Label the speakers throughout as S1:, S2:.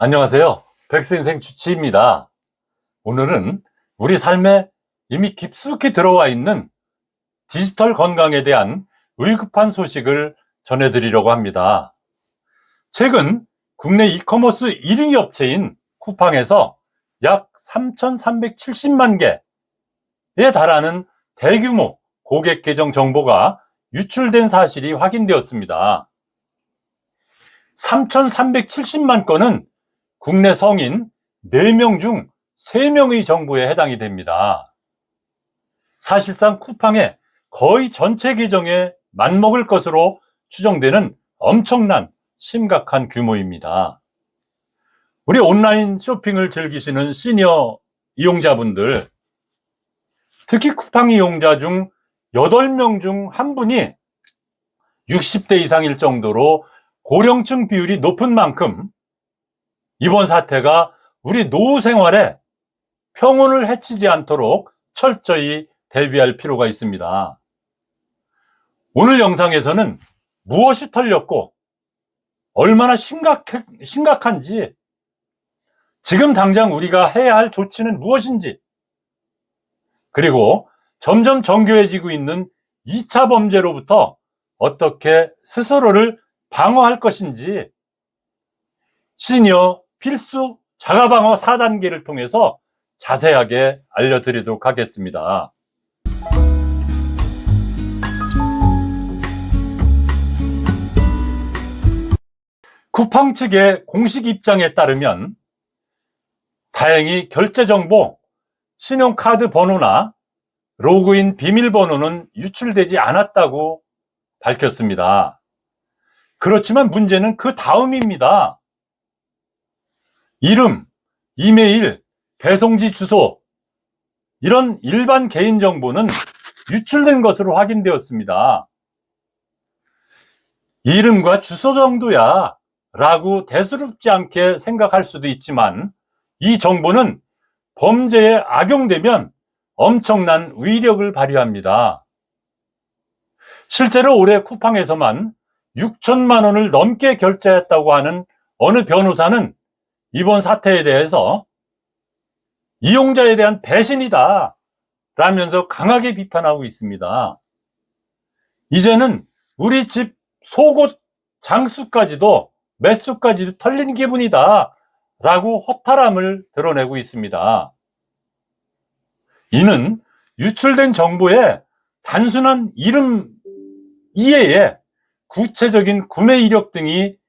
S1: 안녕하세요. 백스인생 주치입니다. 오늘은 우리 삶에 이미 깊숙이 들어와 있는 디지털 건강에 대한 위급한 소식을 전해드리려고 합니다. 최근 국내 이커머스 1위 업체인 쿠팡에서 약 3,370만 개에 달하는 대규모 고객 계정 정보가 유출된 사실이 확인되었습니다. 3,370만 건은 국내 성인 4명 중 3명의 정보에 해당이 됩니다. 사실상 쿠팡의 거의 전체 계정에 맞먹을 것으로 추정되는 엄청난 심각한 규모입니다. 우리 온라인 쇼핑을 즐기시는 시니어 이용자분들, 특히 쿠팡 이용자 중 8명 중 1분이 60대 이상일 정도로 고령층 비율이 높은 만큼 이번 사태가 우리 노후 생활에 평온을 해치지 않도록 철저히 대비할 필요가 있습니다. 오늘 영상에서는 무엇이 털렸고 얼마나 심각한지, 지금 당장 우리가 해야 할 조치는 무엇인지, 그리고 점점 정교해지고 있는 2차 범죄로부터 어떻게 스스로를 방어할 것인지 시니어 필수 자가방어 4단계를 통해서 자세하게 알려드리도록 하겠습니다. 쿠팡 측의 공식 입장에 따르면 다행히 결제 정보, 신용카드 번호나 로그인 비밀번호는 유출되지 않았다고 밝혔습니다. 그렇지만 문제는 그 다음입니다. 이름, 이메일, 배송지 주소, 이런 일반 개인정보는 유출된 것으로 확인되었습니다. 이름과 주소 정도야 라고 대수롭지 않게 생각할 수도 있지만, 이 정보는 범죄에 악용되면 엄청난 위력을 발휘합니다. 실제로 올해 쿠팡에서만 6천만 원을 넘게 결제했다고 하는 어느 변호사는 이번 사태에 대해서 이용자에 대한 배신이다 라면서 강하게 비판하고 있습니다. 이제는 우리 집 속옷 장수까지도 매수까지도 털린 기분이다 라고 허탈함을 드러내고 있습니다. 이는 유출된 정보에 단순한 이름 이외에 구체적인 구매 이력 등이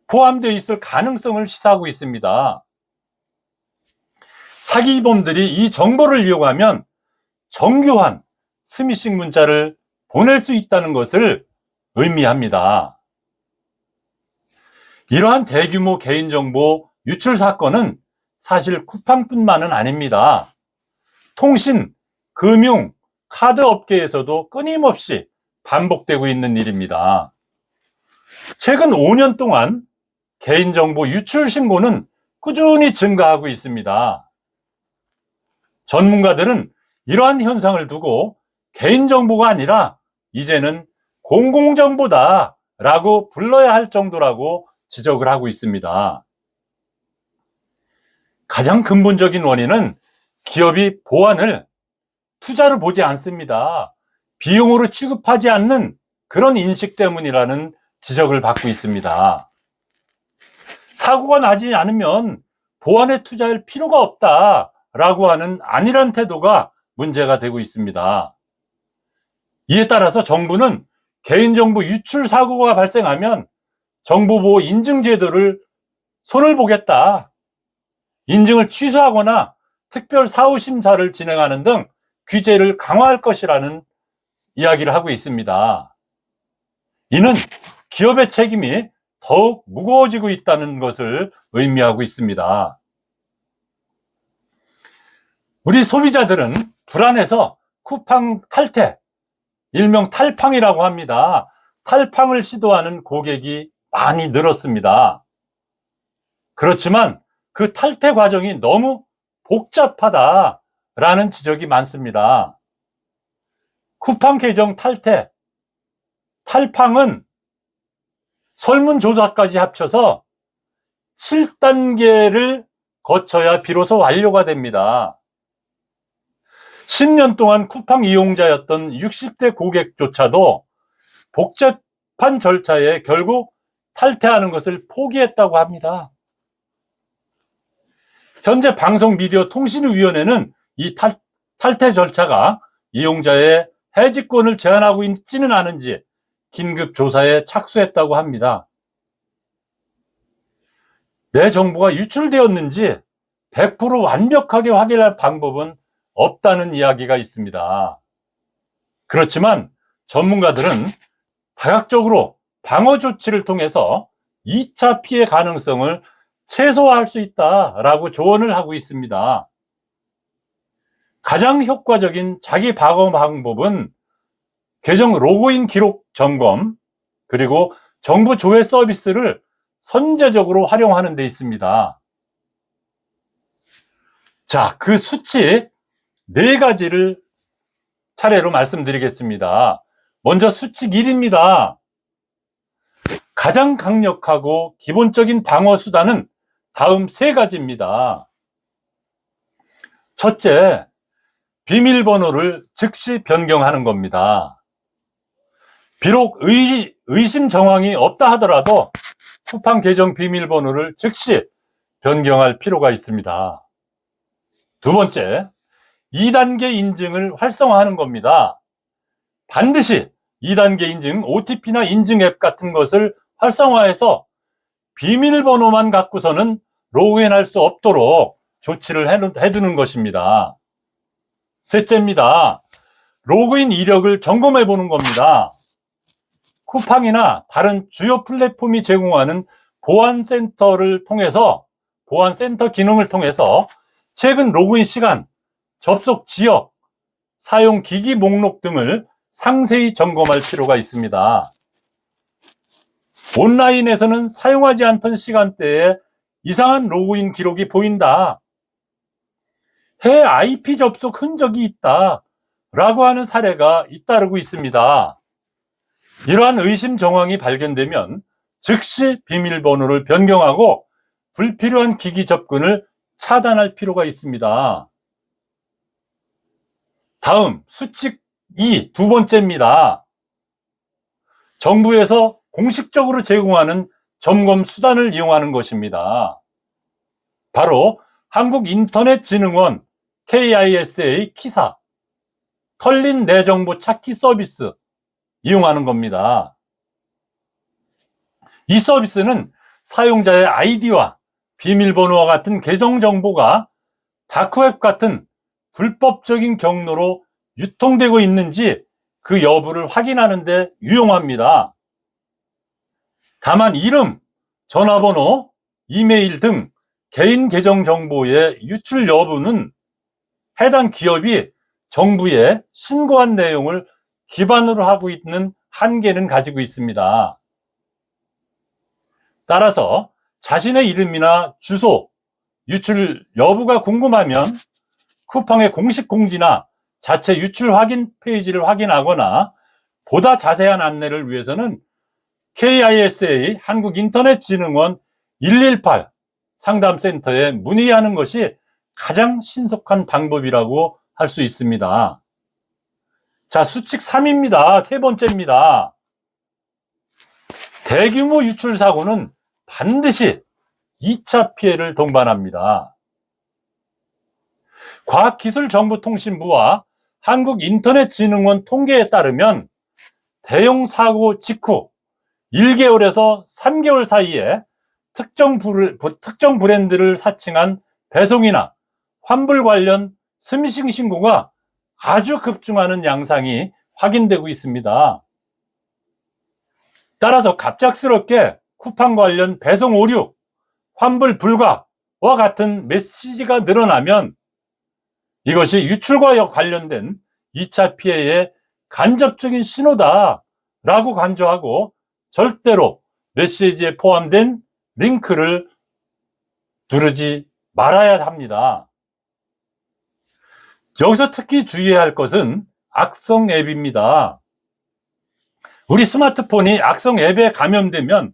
S1: 포함되어 있을 가능성을 시사하고 있습니다. 사기범들이 이 정보를 이용하면 정교한 스미싱 문자를 보낼 수 있다는 것을 의미합니다. 이러한 대규모 개인정보 유출 사건은 사실 쿠팡뿐만은 아닙니다. 통신, 금융, 카드 업계에서도 끊임없이 반복되고 있는 일입니다. 최근 5년 동안 개인정보 유출 신고는 꾸준히 증가하고 있습니다. 전문가들은 이러한 현상을 두고 개인정보가 아니라 이제는 공공정보다 라고 불러야 할 정도라고 지적을 하고 있습니다. 가장 근본적인 원인은 기업이 보안을 투자로 보지 않습니다. 비용으로 취급하지 않는 그런 인식 때문이라는 지적을 받고 있습니다. 사고가 나지 않으면 보안에 투자할 필요가 없다라고 하는 안일한 태도가 문제가 되고 있습니다. 이에 따라서 정부는 개인정보 유출 사고가 발생하면 정보보호 인증제도를 손을 보겠다, 인증을 취소하거나 특별 사후심사를 진행하는 등 규제를 강화할 것이라는 이야기를 하고 있습니다. 이는 기업의 책임이 더욱 무거워지고 있다는 것을 의미하고 있습니다. 우리 소비자들은 불안해서 쿠팡 탈퇴, 일명 탈팡이라고 합니다. 탈팡을 시도하는 고객이 많이 늘었습니다. 그렇지만 그 탈퇴 과정이 너무 복잡하다라는 지적이 많습니다. 쿠팡 계정 탈퇴, 탈팡은 설문조사까지 합쳐서 7단계를 거쳐야 비로소 완료가 됩니다. 10년 동안 쿠팡 이용자였던 60대 고객조차도 복잡한 절차에 결국 탈퇴하는 것을 포기했다고 합니다. 현재 방송미디어통신위원회는 이 탈퇴 절차가 이용자의 해지권을 제한하고 있지는 않은지 긴급 조사에 착수했다고 합니다. 내 정보가 유출되었는지 100% 완벽하게 확인할 방법은 없다는 이야기가 있습니다. 그렇지만 전문가들은 다각적으로 방어 조치를 통해서 2차 피해 가능성을 최소화할 수 있다라고 조언을 하고 있습니다. 가장 효과적인 자기 방어 방법은 계정 로그인 기록 점검, 그리고 정부 조회 서비스를 선제적으로 활용하는 데 있습니다. 자, 그 수칙 4가지를 차례로 말씀드리겠습니다. 먼저 수칙 1입니다. 가장 강력하고 기본적인 방어 수단은 다음 3가지입니다. 첫째, 비밀번호를 즉시 변경하는 겁니다. 비록 의심 정황이 없다 하더라도 쿠팡 계정 비밀번호를 즉시 변경할 필요가 있습니다. 두 번째, 2단계 인증을 활성화하는 겁니다. 반드시 2단계 인증, OTP나 인증 앱 같은 것을 활성화해서 비밀번호만 갖고서는 로그인할 수 없도록 조치를 해두는 것입니다. 셋째입니다. 로그인 이력을 점검해 보는 겁니다. 쿠팡이나 다른 주요 플랫폼이 제공하는 보안센터를 통해서, 보안센터 기능을 통해서 최근 로그인 시간, 접속 지역, 사용 기기 목록 등을 상세히 점검할 필요가 있습니다. 온라인에서는 사용하지 않던 시간대에 이상한 로그인 기록이 보인다, 해외 IP 접속 흔적이 있다 라고 하는 사례가 잇따르고 있습니다. 이러한 의심 정황이 발견되면 즉시 비밀번호를 변경하고 불필요한 기기 접근을 차단할 필요가 있습니다. 다음 수칙 2, 두 번째입니다. 정부에서 공식적으로 제공하는 점검 수단을 이용하는 것입니다. 바로 한국인터넷진흥원 KISA 키사, 털린 내 정보 찾기 서비스 이용하는 겁니다. 이 서비스는 사용자의 아이디와 비밀번호와 같은 계정 정보가 다크웹 같은 불법적인 경로로 유통되고 있는지 그 여부를 확인하는 데 유용합니다. 다만 이름, 전화번호, 이메일 등 개인 계정 정보의 유출 여부는 해당 기업이 정부에 신고한 내용을 기반으로 하고 있는 한계는 가지고 있습니다. 따라서 자신의 이름이나 주소, 유출 여부가 궁금하면 쿠팡의 공식 공지나 자체 유출 확인 페이지를 확인하거나 보다 자세한 안내를 위해서는 KISA 한국인터넷진흥원 118 상담센터에 문의하는 것이 가장 신속한 방법이라고 할 수 있습니다. 자, 수칙 3입니다. 세 번째입니다. 대규모 유출 사고는 반드시 2차 피해를 동반합니다. 과학기술정보통신부와 한국인터넷진흥원 통계에 따르면 대형 사고 직후 1개월에서 3개월 사이에 특정 브랜드를 사칭한 배송이나 환불 관련 스미싱 신고가 아주 급증하는 양상이 확인되고 있습니다. 따라서 갑작스럽게 쿠팡 관련 배송 오류, 환불 불가와 같은 메시지가 늘어나면 이것이 유출과 관련된 2차 피해의 간접적인 신호다라고 간주하고 절대로 메시지에 포함된 링크를 누르지 말아야 합니다. 여기서 특히 주의해야 할 것은 악성 앱입니다. 우리 스마트폰이 악성 앱에 감염되면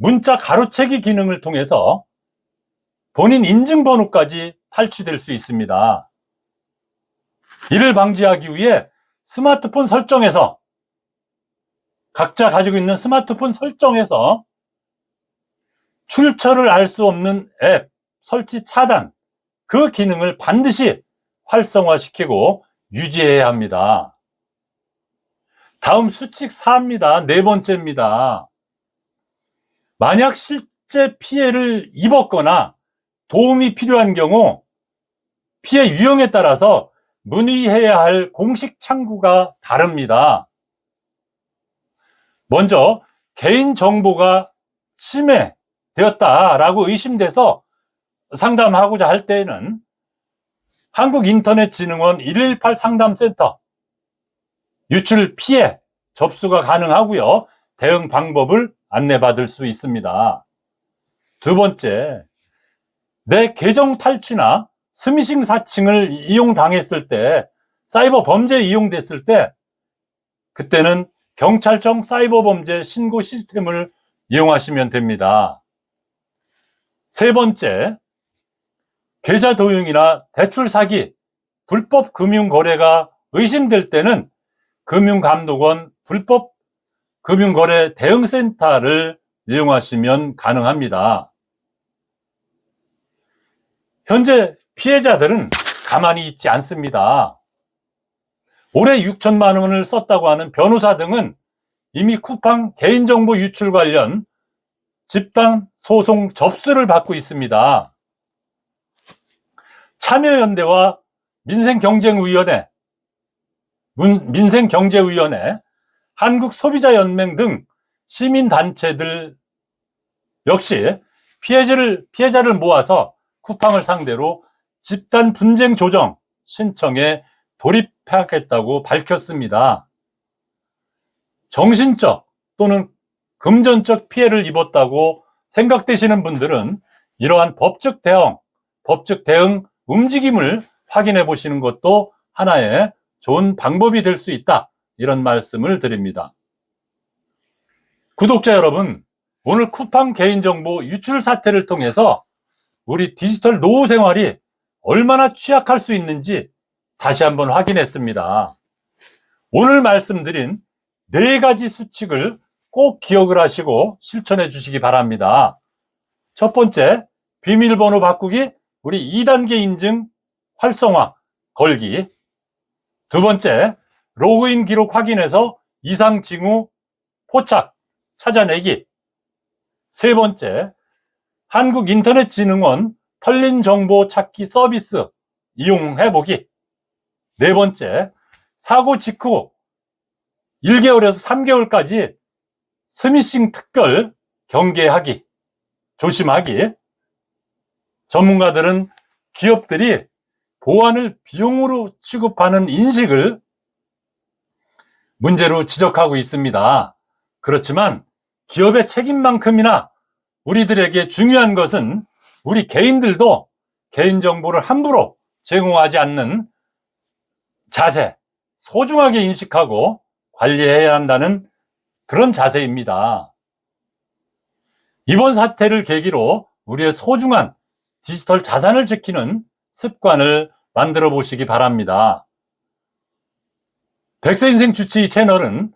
S1: 문자 가로채기 기능을 통해서 본인 인증번호까지 탈취될 수 있습니다. 이를 방지하기 위해 스마트폰 설정에서, 각자 가지고 있는 스마트폰 설정에서 출처를 알 수 없는 앱 설치 차단, 그 기능을 반드시 활성화시키고 유지해야 합니다. 다음 수칙 4입니다. 네 번째입니다. 만약 실제 피해를 입었거나 도움이 필요한 경우 피해 유형에 따라서 문의해야 할 공식 창구가 다릅니다. 먼저 개인정보가 침해되었다라고 의심돼서 상담하고자 할 때에는 한국인터넷진흥원 118 상담센터 유출 피해 접수가 가능하고요. 대응 방법을 안내받을 수 있습니다. 두 번째, 내 계정 탈취나 스미싱 사칭을 이용당했을 때, 사이버 범죄에 이용됐을 때, 그때는 경찰청 사이버 범죄 신고 시스템을 이용하시면 됩니다. 세 번째, 계좌 도용이나 대출 사기, 불법 금융 거래가 의심될 때는 금융감독원 불법 금융거래 대응센터를 이용하시면 가능합니다. 현재 피해자들은 가만히 있지 않습니다. 올해 6천만 원을 썼다고 하는 변호사 등은 이미 쿠팡 개인정보 유출 관련 집단 소송 접수를 받고 있습니다. 참여연대와 민생경제위원회, 한국소비자연맹 등 시민단체들 역시 피해자를 모아서 쿠팡을 상대로 집단 분쟁 조정 신청에 돌입하겠다고 밝혔습니다. 정신적 또는 금전적 피해를 입었다고 생각되시는 분들은 이러한 법적 대응 움직임을 확인해 보시는 것도 하나의 좋은 방법이 될 수 있다, 이런 말씀을 드립니다. 구독자 여러분, 오늘 쿠팡 개인정보 유출 사태를 통해서 우리 디지털 노후 생활이 얼마나 취약할 수 있는지 다시 한번 확인했습니다. 오늘 말씀드린 4가지 수칙을 꼭 기억을 하시고 실천해 주시기 바랍니다. 첫 번째, 비밀번호 바꾸기, 우리 2단계 인증 활성화 걸기. 두 번째, 로그인 기록 확인해서 이상 징후 포착 찾아내기. 세 번째, 한국인터넷진흥원 털린 정보 찾기 서비스 이용해보기. 네 번째, 사고 직후 1개월에서 3개월까지 스미싱 특별 경계하기, 조심하기. 전문가들은 기업들이 보안을 비용으로 취급하는 인식을 문제로 지적하고 있습니다. 그렇지만 기업의 책임만큼이나 우리들에게 중요한 것은 우리 개인들도 개인정보를 함부로 제공하지 않는 자세, 소중하게 인식하고 관리해야 한다는 그런 자세입니다. 이번 사태를 계기로 우리의 소중한 디지털 자산을 지키는 습관을 만들어 보시기 바랍니다. 백세인생 주치 채널은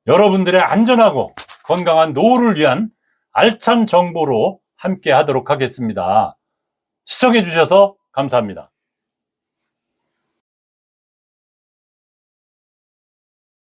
S1: 여러분들의 안전하고 건강한 노후를 위한 알찬 정보로 함께 하도록 하겠습니다. 시청해 주셔서 감사합니다.